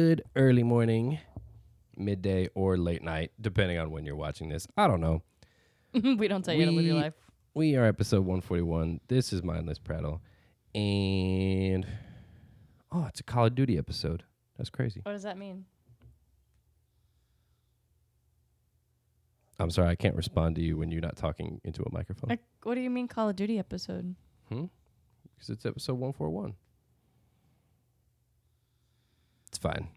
Good early morning, midday, or late night, depending on when you're watching this. I don't know. We don't tell you to live your life. We are episode 141. This is Mindless Prattle. And, it's a Call of Duty episode. That's crazy. What does that mean? I'm sorry, I can't respond to you when you're not talking into a microphone. Like, what do you mean Call of Duty episode? Because it's episode 141. It's fine.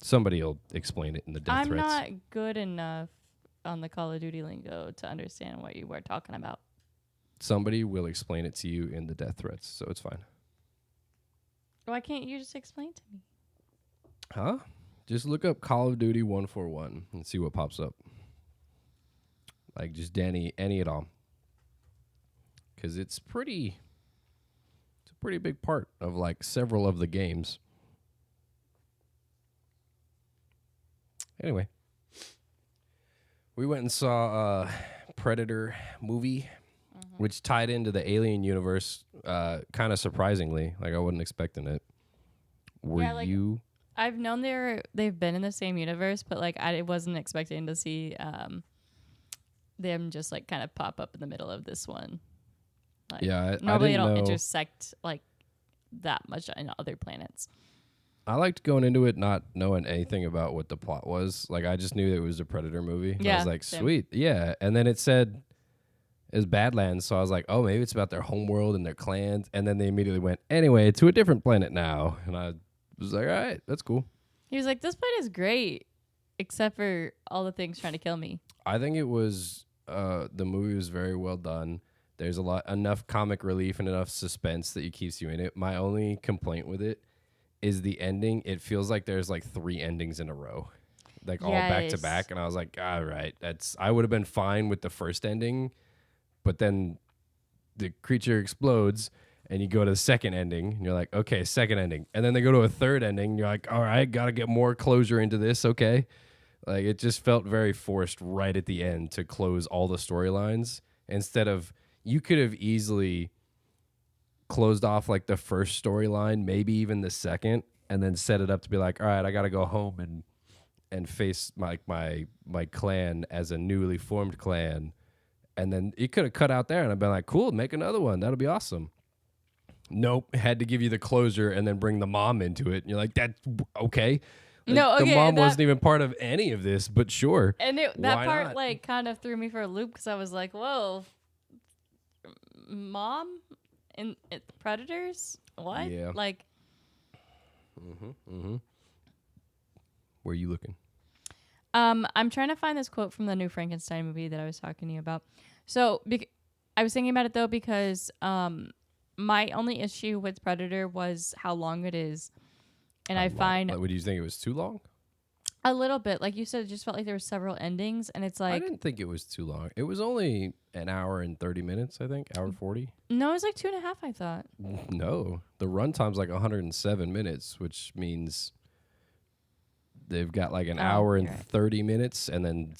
Somebody will explain it in the death I'm threats. not good enough on the Call of Duty lingo to understand what you were talking about. Somebody will explain it to you in the death threats, so it's fine. Why can't you just explain to me? Huh? Just look up Call of Duty 141 and see what pops up. Like just any at all. Because it's a pretty big part of like several of the games. Anyway, we went and saw a Predator movie, which tied into the Alien universe kind of surprisingly. Like I wasn't expecting it. Were you? I've known they've been in the same universe, but like I wasn't expecting to see them just like kind of pop up in the middle of this one. Like, Yeah, normally I they didn't don't know. intersect like that much in other planets. I liked going into it not knowing anything about what the plot was. Like, I just knew it was a Predator movie. I Yeah, was like, same. sweet. Yeah. And then it said it was Badlands. So I was like, oh, maybe it's about their homeworld and their clans. And then they immediately went, anyway, to a different planet now. And I was like, all right, that's cool. He was like, "This planet is great, except for all the things trying to kill me." I think it was, the movie was very well done. There's enough comic relief and enough suspense that it keeps you in it. My only complaint with it is the ending. It feels like there's like 3 endings in a row, like all back to Yes. back. And I was like, all right, I would have been fine with the first ending, but then the creature explodes and you go to the second ending and you're like, okay, second ending. And then they go to a third ending. And you're like, all right, got to get more closure into this. Okay. Like it just felt very forced right at the end to close all the storylines instead of, you could have easily closed off like the first storyline, maybe even the second, and then set it up to be like, all right, I got to go home and face my clan as a newly formed clan. And then it could have cut out there and I've been like, cool, make another one. That'll be awesome. Nope. Had to give you the closure and then bring the mom into it. And you're like, that's okay. Like, No, okay, the mom wasn't even part of any of this, but sure. And that Why part not? like kind of threw me for a loop because I was like, "Whoa, mom and predators? What? Yeah. Like, Where are you looking? I'm trying to find this quote from the new Frankenstein movie that I was talking to you about. So I was thinking about it though because my only issue with Predator was how long it is, and I find Would you think it was too long? a little bit, like you said, it just felt like there were several endings, and it's I like didn't think it was too long. It was only an hour and 30 minutes, I think. Hour 40. no, it was like 2.5. I thought. No. The runtime's like 107 minutes, which means they've got like an hour and you're right. 30 minutes and then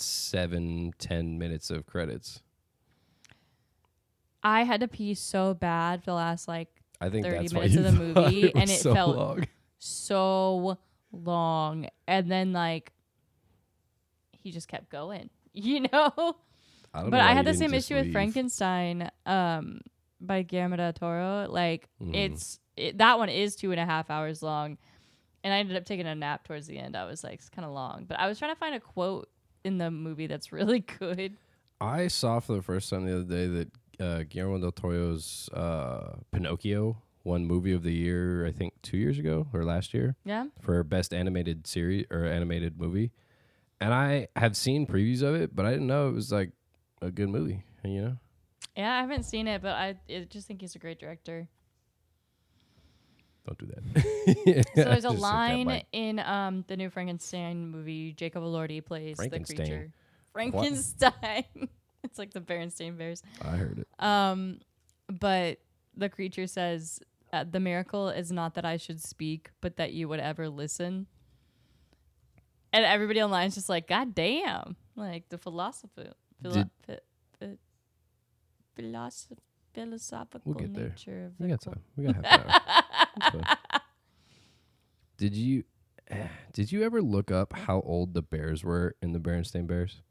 10 minutes of credits. I had to pee so bad for the last like I think 30 that's why minutes you of the thought movie, it and was it so felt long. so long, and then like he just kept going, you know. I don't know But why I had you the didn't same just issue with leave. Frankenstein by Guillermo del Toro. Like Mm-hmm. that one is 2.5 hours long, and I ended up taking a nap towards the end. I was like, it's kind of long, but I was trying to find a quote in the movie that's really good. I saw for the first time the other day that Guillermo del Toro's Pinocchio won Movie of the Year, I think 2 years ago or last year, Yeah. for Best Animated Series or Animated Movie. And I have seen previews of it, but I didn't know it was like a good movie, you know? Yeah, I haven't seen it, but I just think he's a great director. Don't do that. So there's a Just took that line bite. in the new Frankenstein movie. Jacob Elordi plays the Frankenstein. creature. Frankenstein. It's like the Berenstain Bears. I heard it. But the creature says, "The miracle is not that I should speak, but that you would ever listen." And everybody online is just like, "God damn!" Like the philosophical We'll get there. nature of We the got time. We got half an hour. That's fine. Did you Did you ever look up how old the bears were in the Berenstain Bears?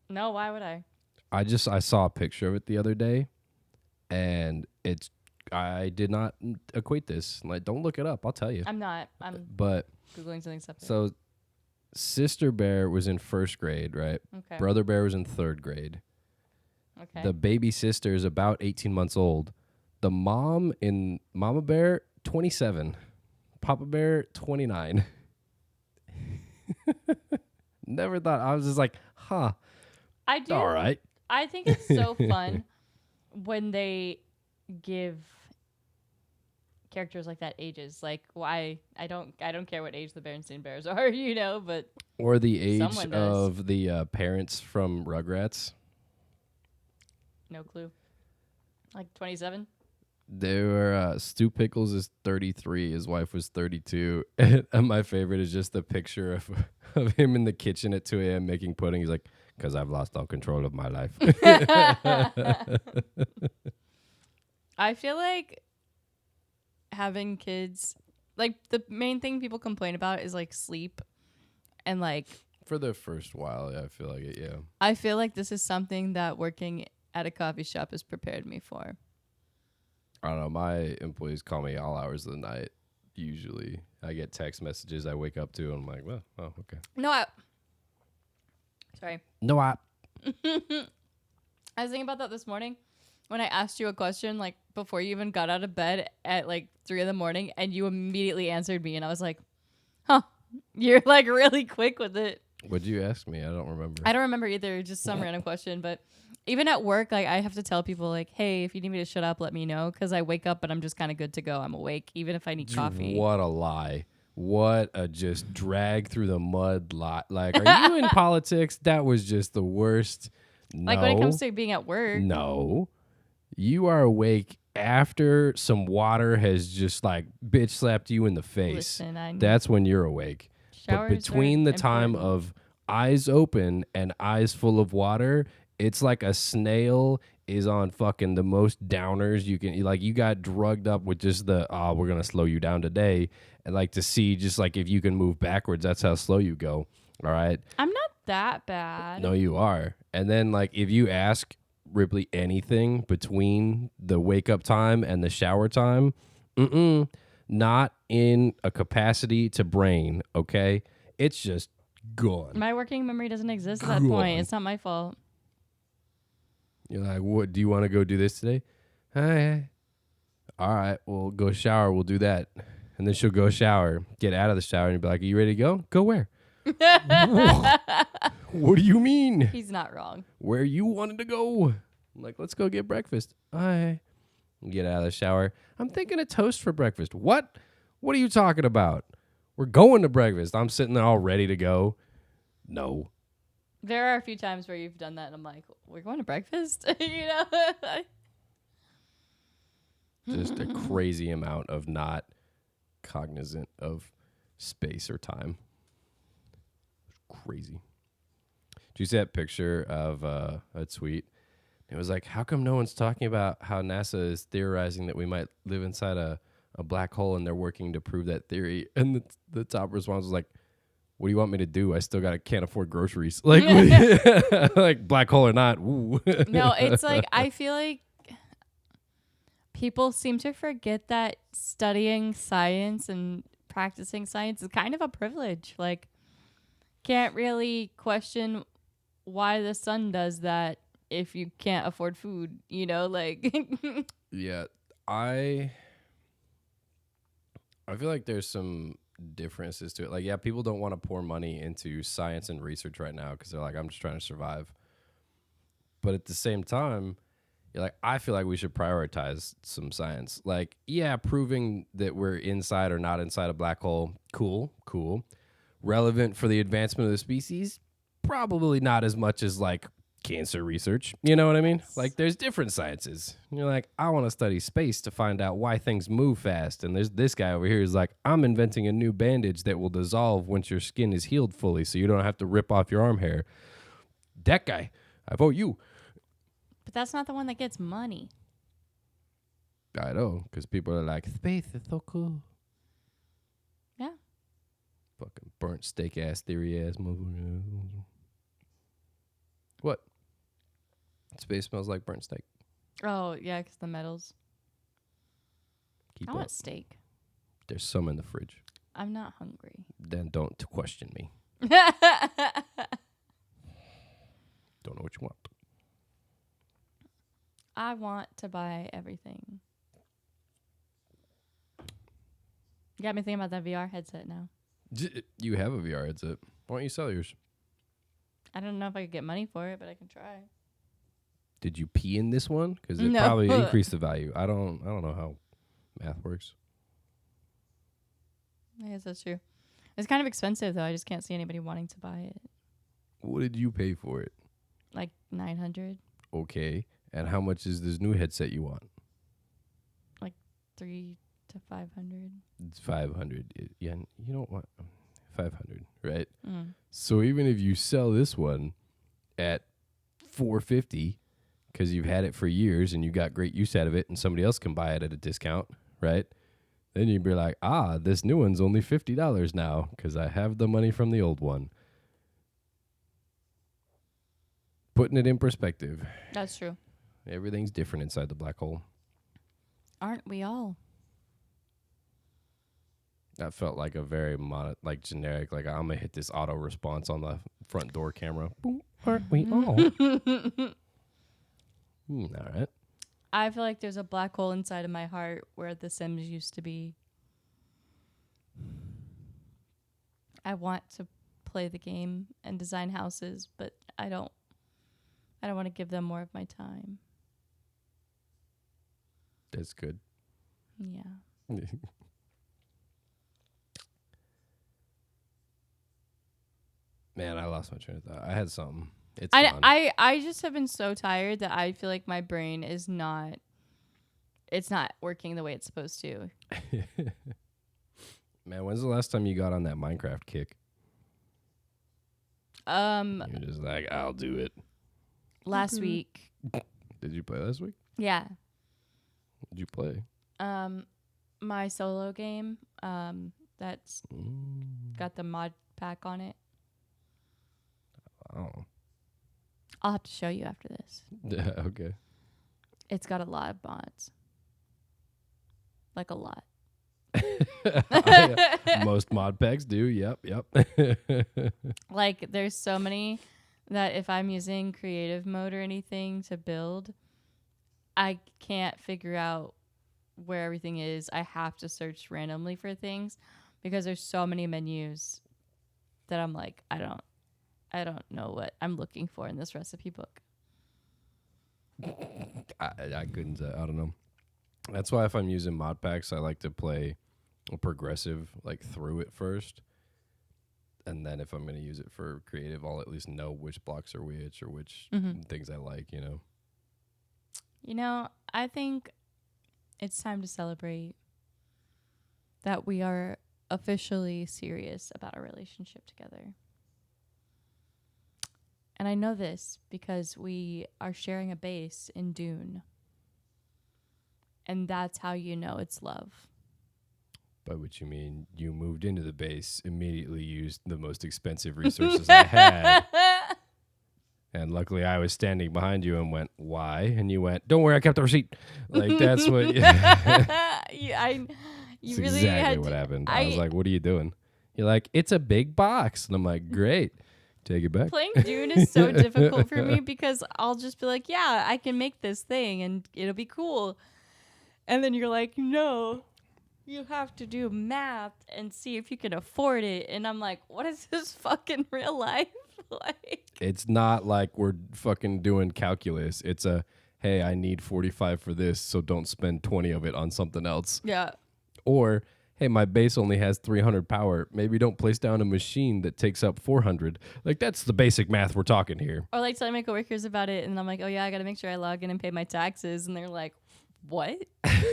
No, why would I? I saw a picture of it the other day, and I did not equate this. Like, don't look it up. I'll tell you. I'm not. I'm But Googling something separate. so, sister bear was in 1st grade, right? Okay. Brother bear was in 3rd grade. Okay. The baby sister is about 18 months old. The mom in Mama Bear, 27. Papa Bear, 29. Never thought. I was just like, huh. I do. All right. I think it's so fun when they give characters like that ages. Like, why? I don't care what age the Berenstain Bears are, but Or the age someone does. of the parents from Rugrats. No clue. Like 27? They were Stu Pickles is 33. His wife was 32. And my favorite is just the picture of him in the kitchen at 2 a.m. making pudding. He's like, because I've lost all control of my life. I feel like having kids, like the main thing people complain about is like sleep. And like, For the first while, I feel like it, yeah. I feel like this is something that working at a coffee shop has prepared me for. I don't know. My employees call me all hours of the night. Usually, I get text messages I wake up to, and I'm like, well, oh, okay. Sorry. No, I was thinking about that this morning when I asked you a question, like before you even got out of bed at like 3 a.m, and you immediately answered me, and I was like, huh, you're like really quick with it. What'd you ask me? I don't remember. I don't remember either, just some random question, but even at work, like I have to tell people like, hey, if you need me to shut up, let me know, because I wake up and I'm just kind of good to go. I'm awake, even if I need coffee. What a lie. What a just drag through the mud lie. Like, are you in politics? That was just the worst. No. Like when it comes to being at work. No. You are awake after some water has just like bitch slapped you in the face. Listen, That's when you're awake. But showers between are the time important. of eyes open and eyes full of water, it's like a snail is on fucking the most downers you can. Like, you got drugged up with just the, we're going to slow you down today. And like to see just like if you can move backwards, that's how slow you go. All right. I'm not that bad. No, you are. And then like if you ask Ripley anything between the wake up time and the shower time, not in a capacity to brain. Okay. It's just gone. My working memory doesn't exist at that point. It's not my fault. You're like, what? Do you want to go do this today? Hey. All right, we'll go shower. We'll do that. And then she'll go shower, get out of the shower, and you'll be like, are you ready to go? Go where? What do you mean? He's not wrong. Where you wanted to go? I'm like, let's go get breakfast. All get out of the shower. I'm thinking of toast for breakfast. What? What are you talking about? We're going to breakfast. I'm sitting there all ready to go. No. There are a few times where you've done that, and I'm like, we're going to breakfast? Just a crazy amount of not cognizant of space or time. Crazy. Did you see that picture of a tweet? It was like, how come no one's talking about how NASA is theorizing that we might live inside a black hole, and they're working to prove that theory? And the top response was like, what do you want me to do? I still can't afford groceries. Like, like black hole or not. Ooh. No, it's like, I feel like people seem to forget that studying science and practicing science is kind of a privilege. Like, can't really question why the sun does that if you can't afford food, like. Yeah, I feel like there's some differences to it. Like, yeah, people don't want to pour money into science and research right now because they're like, I'm just trying to survive. But at the same time, you're like, I feel like we should prioritize some science. Like, yeah, proving that we're inside or not inside a black hole, cool. Relevant for the advancement of the species, probably not as much as like cancer research. You know what I mean? Like, there's different sciences. And you're like, I want to study space to find out why things move fast. And there's this guy over here who's like, I'm inventing a new bandage that will dissolve once your skin is healed fully, so you don't have to rip off your arm hair. That guy, I vote you. But that's not the one that gets money. I know, because people are like, space is so cool. Yeah. Fucking burnt steak ass theory ass motherfucker. What? Space smells like burnt steak. Oh, yeah, because the metals. Keep I up. want steak. There's some in the fridge. I'm not hungry. Then don't question me. Don't know what you want. I want to buy everything. You got me thinking about that VR headset now. You have a VR headset. Why don't you sell yours? I don't know if I could get money for it, but I can try. Did you pee in this one? Because it No. probably increased the value. I don't know how math works. I guess that's true. It's kind of expensive, though. I just can't see anybody wanting to buy it. What did you pay for it? Like $900, Okay. And how much is this new headset you want? $300 to $500. It's 500. Yeah, you don't want 500, right? Mm. So even if you sell this one at $450 because you've had it for years and you got great use out of it and somebody else can buy it at a discount, right? Then you'd be like, this new one's only $50 now because I have the money from the old one. Putting it in perspective. That's true. Everything's different inside the black hole. Aren't we all? That felt like a very generic, like I'm going to hit this auto response on the front door camera. Boom, aren't we all? All right. I feel like there's a black hole inside of my heart where the Sims used to be. I want to play the game and design houses, but I don't want to give them more of my time. That's good. Yeah. Man, I lost my train of thought. I had something. It's gone. I just have been so tired that I feel like my brain is not. It's not working the way it's supposed to. Man, when's the last time you got on that Minecraft kick? You're just like, I'll do it. Last week. Did you play last week? Yeah. What did you play? My solo game. That's got the mod pack on it. Oh. I'll have to show you after this. Yeah, okay. It's got a lot of mods. Like a lot. Most mod packs do. Yep. Like there's so many that if I'm using creative mode or anything to build, I can't figure out where everything is. I have to search randomly for things because there's so many menus that I'm like, I don't know what I'm looking for in this recipe book. I couldn't say. I don't know. That's why if I'm using mod packs, I like to play a progressive, like through it first. And then if I'm going to use it for creative, I'll at least know which blocks are which or which things I like, you know. You know, I think it's time to celebrate that we are officially serious about our relationship together. And I know this because we are sharing a base in Dune. And that's how you know it's love. By which you mean you moved into the base, immediately used the most expensive resources I had. And luckily I was standing behind you and went, why? And you went, don't worry, I kept the receipt. Like, that's what... You That's really exactly had what to, happened. I was like, what are you doing? You're like, it's a big box. And I'm like, great. Take it back. Playing Dune is so difficult for me because I'll just be like, yeah, I can make this thing and it'll be cool. And then you're like, no, you have to do math and see if you can afford it. And I'm like, what is this fucking real life? Like, It's not like we're fucking doing calculus. It's a, hey, I need 45 for this, so don't spend 20 of it on something else. yeah. Or, hey, my base only has 300 power. Maybe don't place down a machine that takes up 400. Like, that's the basic math we're talking here. Or like telling my coworkers about it. And I'm like, oh yeah, I got to make sure I log in and pay my taxes. And they're like, what?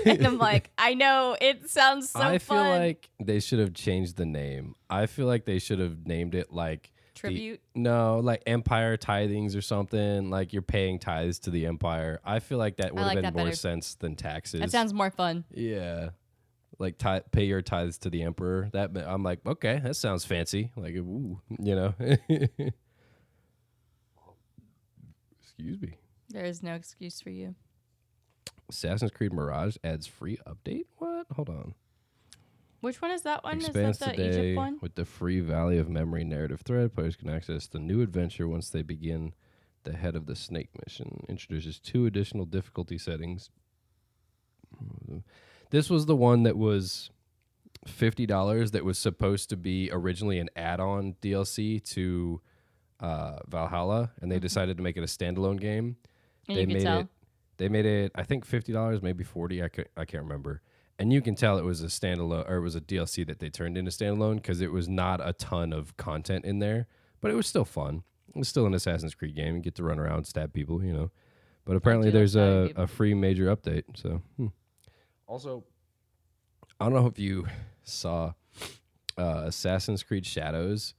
And I'm like, I know, it sounds so I fun. feel like they should have changed the name. I feel like they should have named it like Tribute. like Empire Tithings or something. Like you're paying tithes to the Empire. I feel like that would have like been that more better. sense than taxes. That sounds more fun. Yeah. like pay your tithes to the emperor. That I'm like, okay, that sounds fancy. Like, ooh, you know. Excuse me. There is no excuse for you. Assassin's Creed Mirage adds free update. What? Hold on. Which one is that one? Expands Is that the today Egypt one? with the free Valley of Memory narrative thread. Players can access the new adventure once they begin the Head of the Snake mission. Introduces 2 additional difficulty settings. This was the one that was $50 that was supposed to be originally an add-on DLC to Valhalla, and they decided to make it a standalone game. And you can tell. They made it, I think, $50, maybe 40. I can't remember. And you can tell it was a standalone, or it was a DLC that they turned into standalone because it was not a ton of content in there, but it was still fun. It was still an Assassin's Creed game. You get to run around, stab people, you know. But apparently there's a free major update. So, Also, I don't know if you saw Assassin's Creed Shadows.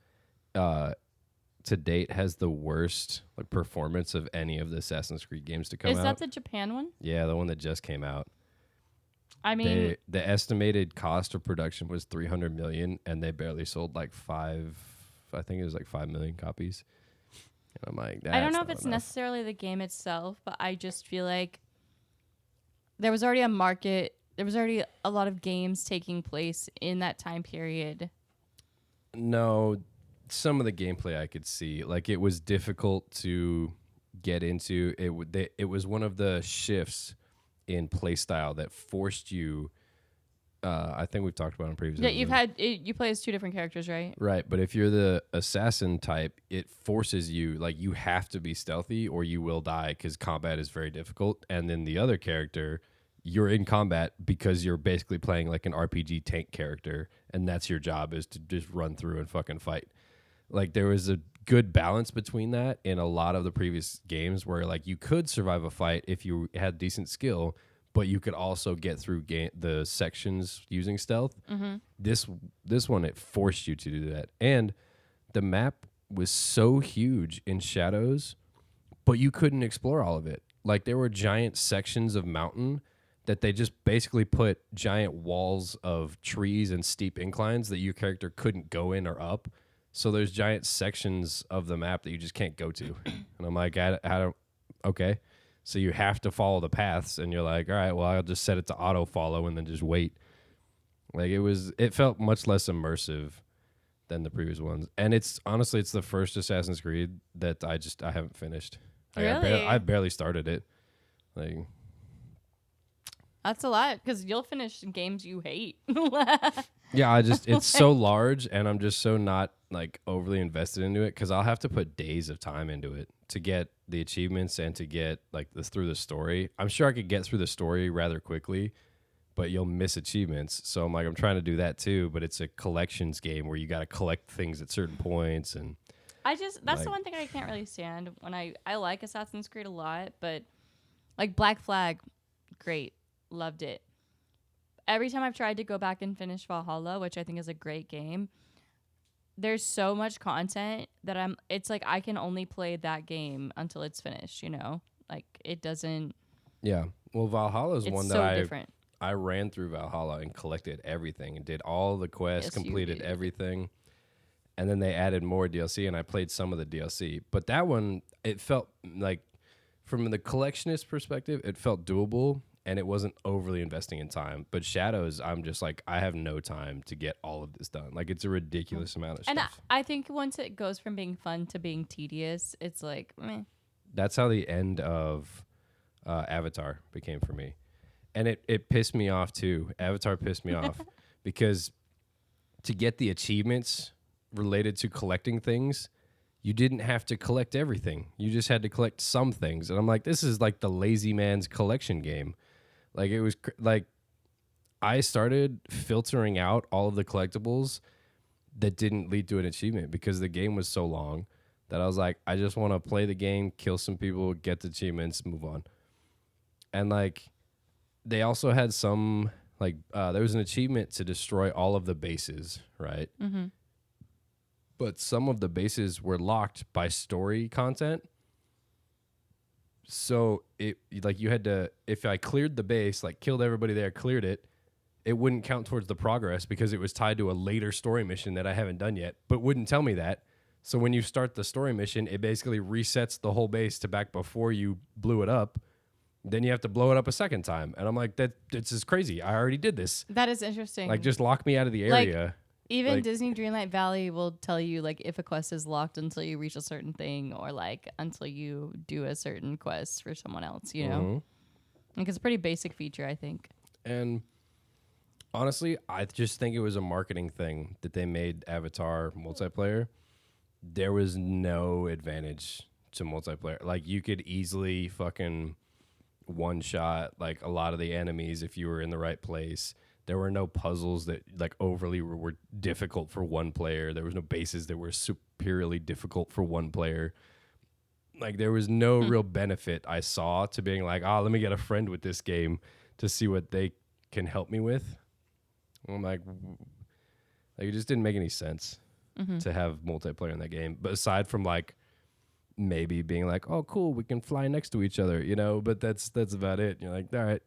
To date has the worst like performance of any of the Assassin's Creed games to come out. Is that the Japan one? Yeah, the one that just came out. I mean, the estimated cost of production was $300 million, and they barely sold like 5 million copies. And I'm like, I don't know if it's necessarily the game itself, but I just feel like there was already a market. There was already a lot of games taking place in that time period. No, some of the gameplay I could see, like it was difficult to get into. It was one of the shifts in play style that forced you. I think we've talked about in previous. Yeah, you play as 2 different characters, right? Right, but if you're the assassin type, it forces you, like you have to be stealthy or you will die because combat is very difficult. And then the other character, you're in combat because you're basically playing like an RPG tank character, and that's your job is to just run through and fucking fight. Like there was a good balance between that in a lot of the previous games where like you could survive a fight if you had decent skill, but you could also get through the sections using stealth. Mm-hmm. This one, it forced you to do that. And the map was so huge in Shadows, but you couldn't explore all of it. Like there were giant sections of mountain that they just basically put giant walls of trees and steep inclines that your character couldn't go in or up. So there's giant sections of the map that you just can't go to. And I'm like, I don't, okay. So you have to follow the paths, and you're like, all right, well, I'll just set it to auto follow and then just wait. Like it felt much less immersive than the previous ones. And it's honestly, it's the first Assassin's Creed that I haven't finished. Like, Really? I barely started it. Like, that's a lot because you'll finish games you hate. yeah, it's so large, and I'm just so not like overly invested into it because I'll have to put days of time into it to get the achievements and to get like through the story. I'm sure I could get through the story rather quickly, but you'll miss achievements. So I'm trying to do that too, but it's a collections game where you got to collect things at certain points. And that's the one thing I can't really stand when I like Assassin's Creed a lot, but like Black Flag, great. Loved it. Every time I've tried to go back and finish Valhalla, which I think is a great game, there's so much content that it's like I can only play that game until it's finished, you know? Like it doesn't. Yeah. Well, Valhalla is one that so different. I ran through Valhalla and collected everything and did all the quests, completed everything. And then they added more DLC, and I played some of the DLC. But that one, it felt like, from the collectionist perspective, it felt doable, and it wasn't overly investing in time. But Shadows, I'm just like, I have no time to get all of this done. Like, it's a ridiculous amount of stuff. And I think once it goes from being fun to being tedious, it's like, meh. That's how the end of Avatar became for me. And it pissed me off, too. Avatar pissed me off because to get the achievements related to collecting things, you didn't have to collect everything. You just had to collect some things. And I'm like, this is like the lazy man's collection game. Like, it was like I started filtering out all of the collectibles that didn't lead to an achievement because the game was so long that I was like, I just want to play the game, kill some people, get the achievements, move on. And like, they also had some, like, there was an achievement to destroy all of the bases, right? Mm-hmm. But some of the bases were locked by story content. So it like you had to, if I cleared the base, like killed everybody there, cleared it, it wouldn't count towards the progress because it was tied to a later story mission that I haven't done yet, but wouldn't tell me that. So when you start the story mission, it basically resets the whole base to back before you blew it up. Then you have to blow it up a second time. And I'm like, this is crazy. I already did this. That is interesting. Like, just lock me out of the area. Like, even like, Disney Dreamlight Valley will tell you, like, if a quest is locked until you reach a certain thing or, like, until you do a certain quest for someone else, you know? Like, it's a pretty basic feature, I think. And honestly, I just think it was a marketing thing that they made Avatar multiplayer. There was no advantage to multiplayer. Like, you could easily fucking one-shot, like, a lot of the enemies if you were in the right place. There were no puzzles that, like, overly were difficult for one player. There was no bases that were superiorly difficult for one player. Like, there was no real benefit I saw to being like, let me get a friend with this game to see what they can help me with. I'm like it just didn't make any sense to have multiplayer in that game. But aside from, like, maybe being like, oh, cool, we can fly next to each other, you know, but that's about it. You're like, all right.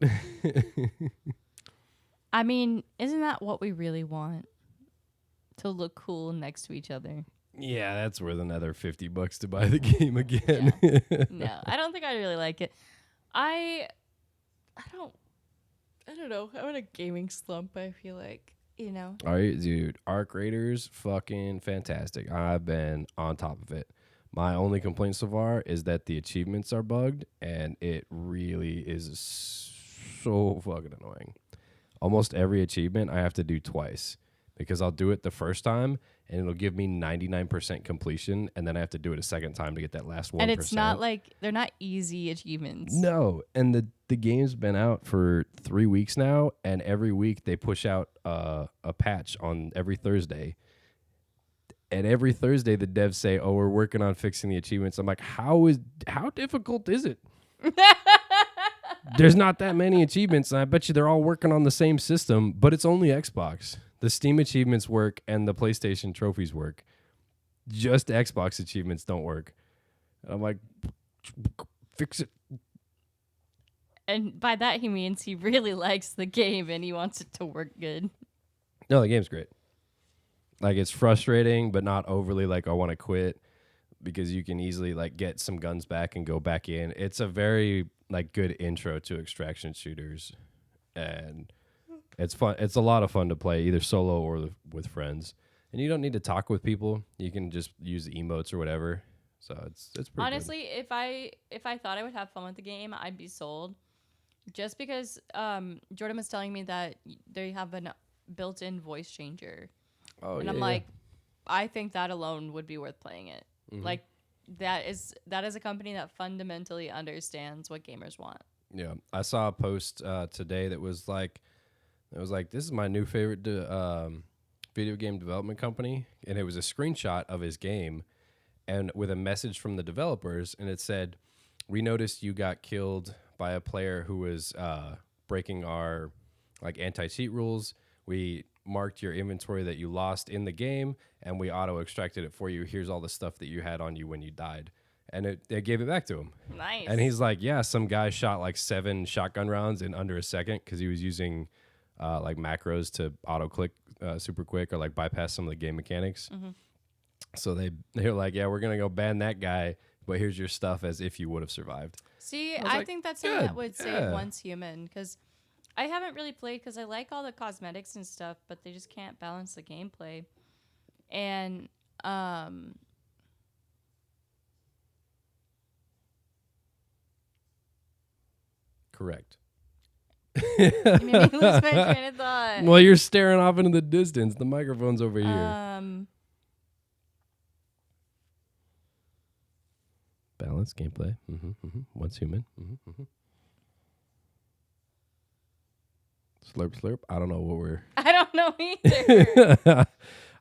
I mean, isn't that what we really want? To look cool next to each other. Yeah, that's worth another $50 to buy the game again. Yeah. No, I don't think I really like it. I don't know. I'm in a gaming slump, I feel like, you know. All right, dude. Arc Raiders, fucking fantastic. I've been on top of it. My only complaint so far is that the achievements are bugged, and it really is so fucking annoying. Almost every achievement I have to do twice because I'll do it the first time, and it'll give me 99% completion, and then I have to do it a second time to get that last 1%. And it's not like, they're not easy achievements. No, and the game's been out for 3 weeks now, and every week they push out a patch on every Thursday. And every Thursday the devs say, "Oh, we're working on fixing the achievements." I'm like, how difficult is it? There's not that many achievements, and I bet you they're all working on the same system, but it's only Xbox. The Steam achievements work and the PlayStation trophies work. Just Xbox achievements don't work. And I'm like, fix it. And by that he means he really likes the game and he wants it to work good. No, the game's great. Like, it's frustrating, but not overly like I want to quit, because you can easily, like, get some guns back and go back in. It's a very, like, good intro to extraction shooters, and it's fun. It's a lot of fun to play either solo or with friends. And you don't need to talk with people. You can just use emotes or whatever. So it's pretty honestly good. if I thought I would have fun with the game, I'd be sold. Just because Jordan was telling me that they have a built-in voice changer. Oh, and I'm like, I think that alone would be worth playing it. Like, that is a company that fundamentally understands what gamers want. Yeah, I saw a post today that was like, this is my new favorite video game development company, and it was a screenshot of his game, and with a message from the developers, and it said, "We noticed you got killed by a player who was breaking our, like, anti-cheat rules. We marked your inventory that you lost in the game, and we auto-extracted it for you. Here's all the stuff that you had on you when you died." And they gave it back to him. Nice. And he's like, yeah, some guy shot like 7 shotgun rounds in under a second because he was using like macros to auto-click super quick or, like, bypass some of the game mechanics. So they were like, yeah, we're going to go ban that guy, but here's your stuff as if you would have survived. See, I like, think that's something that would save one's human, because I haven't really played because I like all the cosmetics and stuff, but they just can't balance the gameplay. And Correct. you made me lose my train of thought. Well, you're staring off into the distance. The microphone's over here. Balance gameplay. Once human. Slurp, slurp. I don't know what we're... I don't know either.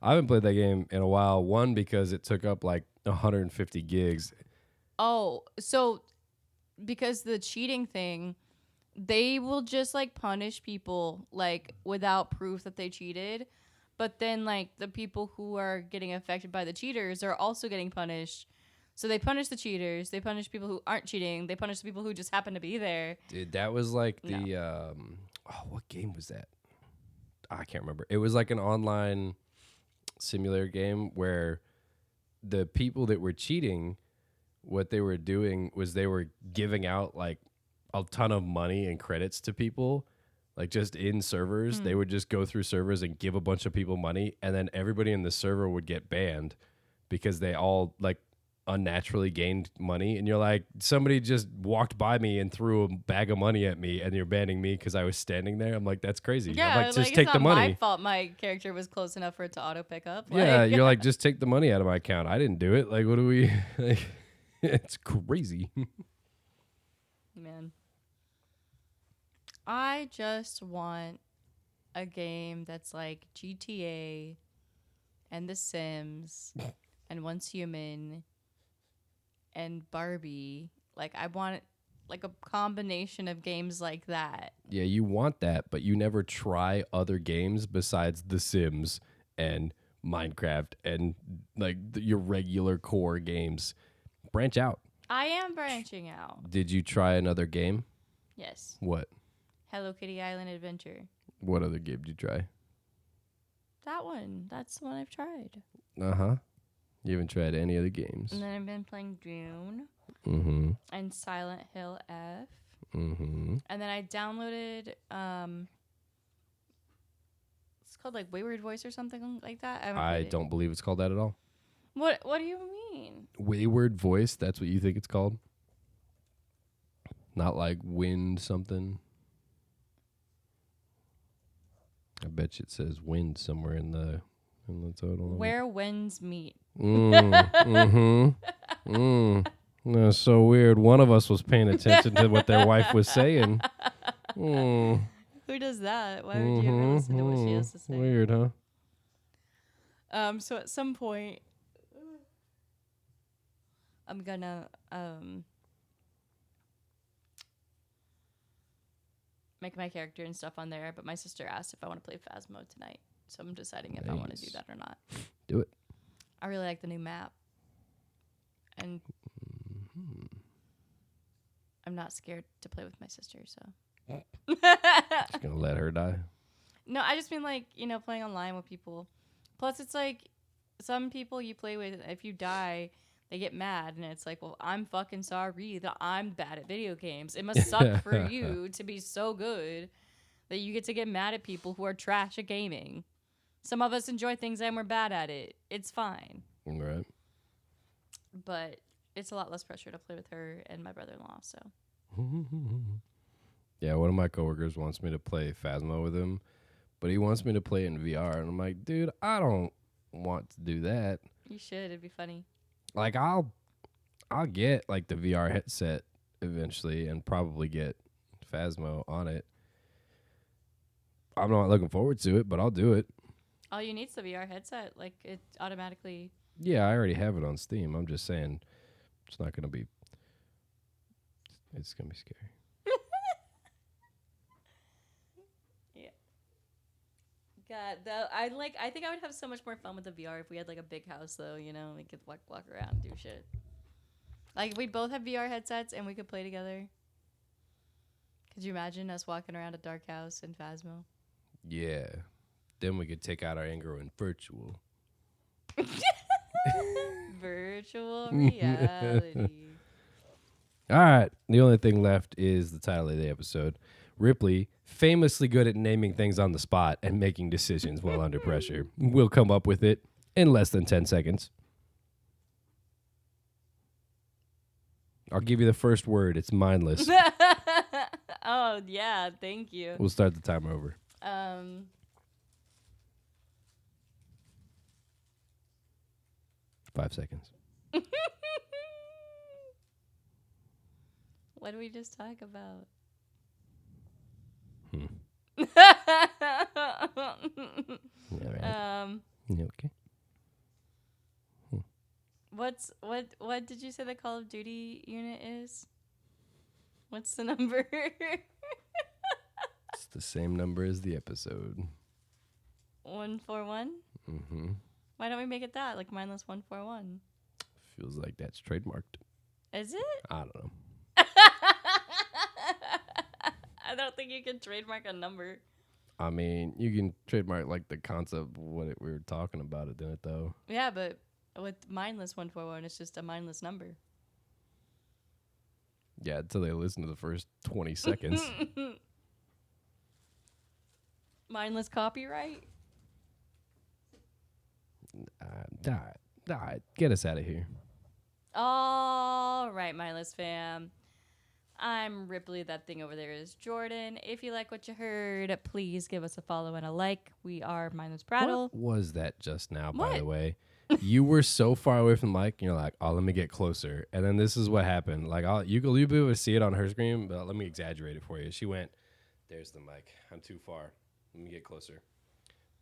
I haven't played that game in a while. One, because it took up like 150 gigs. Oh, so because the cheating thing, they will just, like, punish people, like, without proof that they cheated. But then, like, the people who are getting affected by the cheaters are also getting punished. So they punish the cheaters. They punish people who aren't cheating. They punish the people who just happen to be there. Dude, that was like the... what game was that? I can't remember. It was like an online simulator game where the people that were cheating, what they were doing was they were giving out like a ton of money and credits to people, like just in servers. They would just go through servers and give a bunch of people money, and then everybody in the server would get banned because they all like unnaturally gained money. And you're like, somebody just walked by me and threw a bag of money at me, and you're banning me because I was standing there. I'm like, that's crazy. Yeah, I'm like, just like, take it's the not my money. fault my character was close enough for it to auto pick up. Yeah, Like, you're like, just take the money out of my account. I didn't do it. Like, what do we? Like, it's crazy. man. I just want a game that's like GTA and The Sims and Once Human and Barbie. Like, I want like a combination of games like that. Yeah, you want that, but you never try other games besides The Sims and Minecraft and like your regular core games. Branch out. I am branching out. Did you try another game? Yes. What? Hello Kitty Island Adventure. What other game did you try? That one. That's the one I've tried. Uh-huh. You haven't tried any other games. And then I've been playing Dune Mm-hmm. and Silent Hill F. Mm-hmm. And then I downloaded it's called like Wayward Voice or something like that. haven't I played it. don't believe it's called that at all. What do you mean? Wayward Voice, that's what you think it's called? Not like Wind something? I bet you it says Wind somewhere in the title. Where winds meet. That's so weird. One of us was paying attention to what their wife was saying. Who does that? Why would you ever listen to what she has to say? Weird, huh? So at some point I'm gonna make my character and stuff on there, but my sister asked if I want to play Phasmo tonight. So I'm deciding if I want to do that or not. Do it. I really like the new map. And I'm not scared to play with my sister, so. Just gonna let her die. No, I just mean like, playing online with people. Plus, it's like some people you play with, if you die, they get mad. And it's like, well, I'm fucking sorry that I'm bad at video games. It must suck for you to be so good that you get to get mad at people who are trash at gaming. Some of us enjoy things and we're bad at it. It's fine. Right. But it's a lot less pressure to play with her and my brother-in-law, so. Yeah, one of my coworkers wants me to play Phasmo with him, but he wants me to play in VR, and I'm like, dude, I don't want to do that. You should. It'd be funny. Like, I'll get like the VR headset eventually, and probably get Phasmo on it. I'm not looking forward to it, but I'll do it. All you need is the VR headset. Like, it automatically. Yeah, I already have it on Steam. I'm just saying, it's not gonna be. It's gonna be scary. Yeah. God, though, I think I would have so much more fun with the VR if we had like a big house, though. We could walk around and do shit. Like, we both have VR headsets and we could play together. Could you imagine us walking around a dark house in Phasmo? Yeah. Then we could take out our anger in virtual. Virtual reality. All right. The only thing left is the title of the episode. Ripley, famously good at naming things on the spot and making decisions while under pressure. We'll come up with it in less than 10 seconds. I'll give you the first word. It's mindless. Oh, yeah. Thank you. We'll start the timer over. 5 seconds. What did we just talk about? All right. Yeah, okay. What did you say the Call of Duty unit is? What's the number? It's the same number as the episode. 141? Mm-hmm. Why don't we make it that? Like mindless 141. Feels like that's trademarked. Is it? I don't know. I don't think you can trademark a number. I mean, you can trademark like the concept of what we were talking about it, didn't it? Though. Yeah, but with Mindless 141, it's just a mindless number. Yeah, until they listen to the first 20 seconds. Mindless copyright. Get us out of here. All right, Mindless fam. I'm Ripley. That thing over there is Jordan. If you like what you heard, please give us a follow and a like. We are Mindless Prattle. What was that just now, by What? the way? You were so far away from the mic, and you're like, oh, let me get closer. And then this is what happened. Like, you'll be able to see it on her screen, but let me exaggerate it for you. She went, there's the mic. I'm too far. Let me get closer.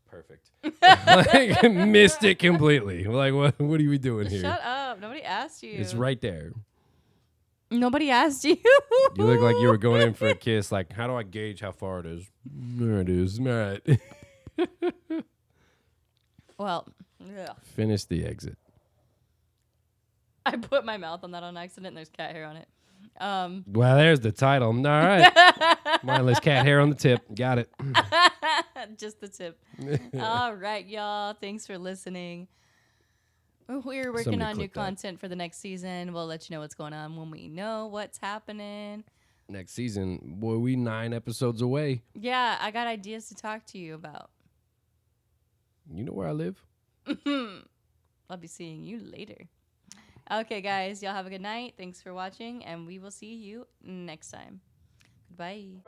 Perfect. Like, missed it completely. Like, what are we doing here? Shut up. Nobody asked you. It's right there. Nobody asked you. You look like you were going in for a kiss. Like, how do I gauge how far it is? There it is. All right. Well, yeah. Finish the exit. I put my mouth on that on accident and there's cat hair on it. Well, there's the title. All right. Mindless cat hair on the tip. Got it. Just the tip. All right, y'all. Thanks for listening. We're working Somebody on new clip that. content for the next season. We'll let you know what's going on when we know what's happening. Next season, boy, we 9 episodes away. Yeah, I got ideas to talk to you about. You know where I live? I'll be seeing you later. Okay, guys. Y'all have a good night. Thanks for watching, and we will see you next time. Goodbye.